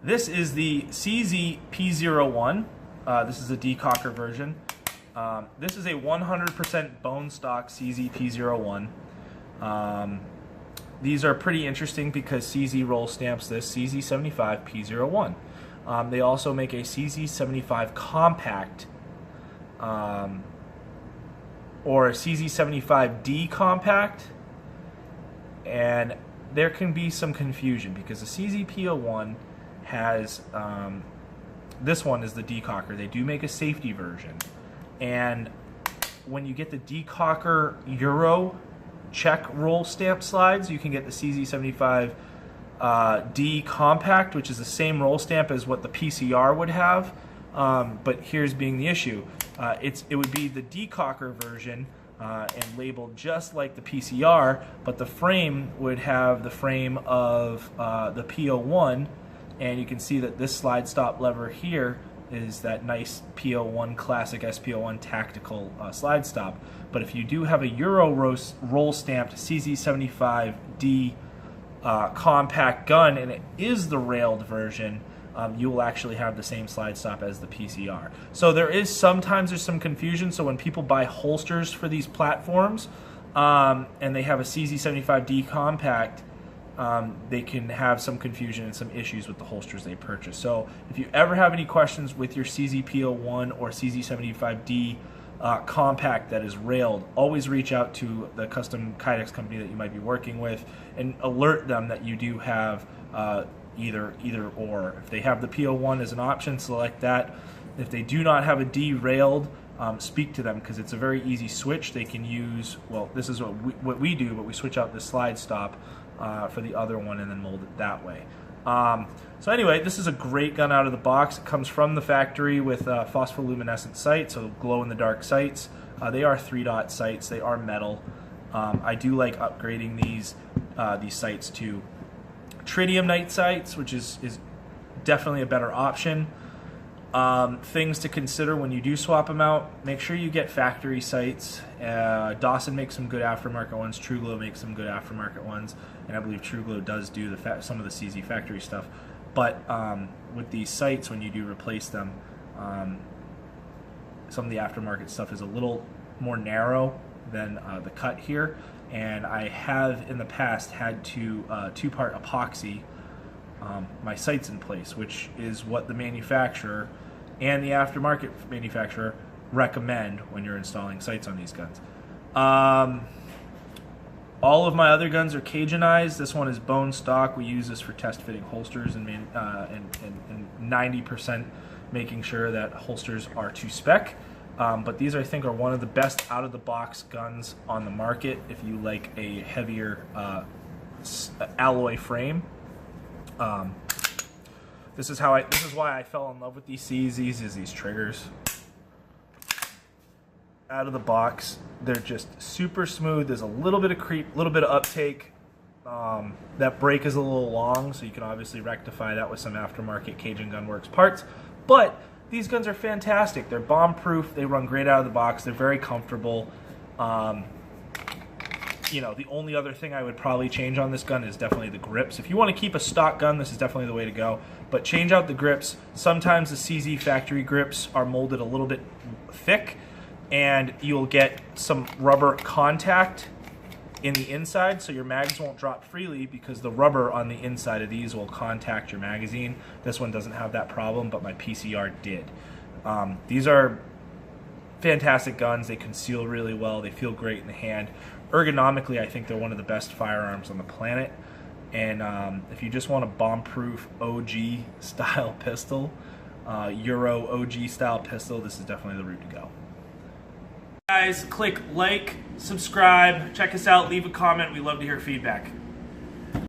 This is the CZ P-01. This is a Decocker version. This is a 100% bone stock CZ P-01. These are pretty interesting because CZ roll stamps this CZ75 P-01. They also make a CZ75 compact or a CZ75D compact, and there can be some confusion because the CZ P-01 has this one is the Decocker. They do make a safety version, and when you get the Decocker Euro check roll stamp slides, you can get the CZ75 D compact, which is the same roll stamp as what the PCR would have, but here's being the issue. It would be the Decocker version and labeled just like the PCR, but the frame would have the frame of the P-01, and you can see that this slide stop lever here is that nice P-01 classic SP-01 tactical slide stop. But if you do have a Euro roll stamped CZ75D compact gun, and it is the railed version, you will actually have the same slide stop as the PCR. So sometimes there's some confusion. So when people buy holsters for these platforms and they have a CZ75D compact, they can have some confusion and some issues with the holsters they purchase. So if you ever have any questions with your CZ P-01 or CZ75D compact that is railed, always reach out to the custom Kydex company that you might be working with and alert them that you do have either or. If they have the P-01 as an option, select that. If they do not have a D railed, speak to them, because it's a very easy switch. They can use, well, this is what we do, but we switch out the slide stop for the other one and then mold it that way. So anyway, this is a great gun out of the box. It comes from the factory with phospholuminescent sights, so glow-in-the-dark sights. They are 3-dot sights. They are metal. I do like upgrading these sights to tritium night sights, which is definitely a better option. Things to consider when you do swap them out: make sure you get factory sights. Dawson makes some good aftermarket ones. TrueGlow makes some good aftermarket ones, and I believe TrueGlow does do some of the CZ factory stuff. But with these sights, when you do replace them, some of the aftermarket stuff is a little more narrow than the cut here, and I have in the past had to two-part epoxy my sights in place, which is what the manufacturer and the aftermarket manufacturer recommend when you're installing sights on these guns. All of my other guns are Cajunized. This one is bone stock. We use this for test fitting holsters and 90% making sure that holsters are to spec. But these, I think, are one of the best out-of-the-box guns on the market if you like a heavier alloy frame. This is why I fell in love with these CZs, these triggers. Out of the box, they're just super smooth. There's a little bit of creep, a little bit of uptake. That break is a little long, so you can obviously rectify that with some aftermarket Cajun Gunworks parts. But these guns are fantastic. They're bomb-proof. They run great out of the box. They're very comfortable. You know, the only other thing I would probably change on this gun is definitely the grips. If you want to keep a stock gun, this is definitely the way to go. But change out the grips. Sometimes the CZ factory grips are molded a little bit thick, and you'll get some rubber contact in the inside, so your mags won't drop freely because the rubber on the inside of these will contact your magazine. This one doesn't have that problem, but my PCR did. These are fantastic guns. They conceal really well. They feel great in the hand. Ergonomically, I think they're one of the best firearms on the planet. And if you just want a bomb-proof OG style pistol, Euro OG style pistol, this is definitely the route to go. Guys, click like, subscribe, check us out, leave a comment. We love to hear feedback.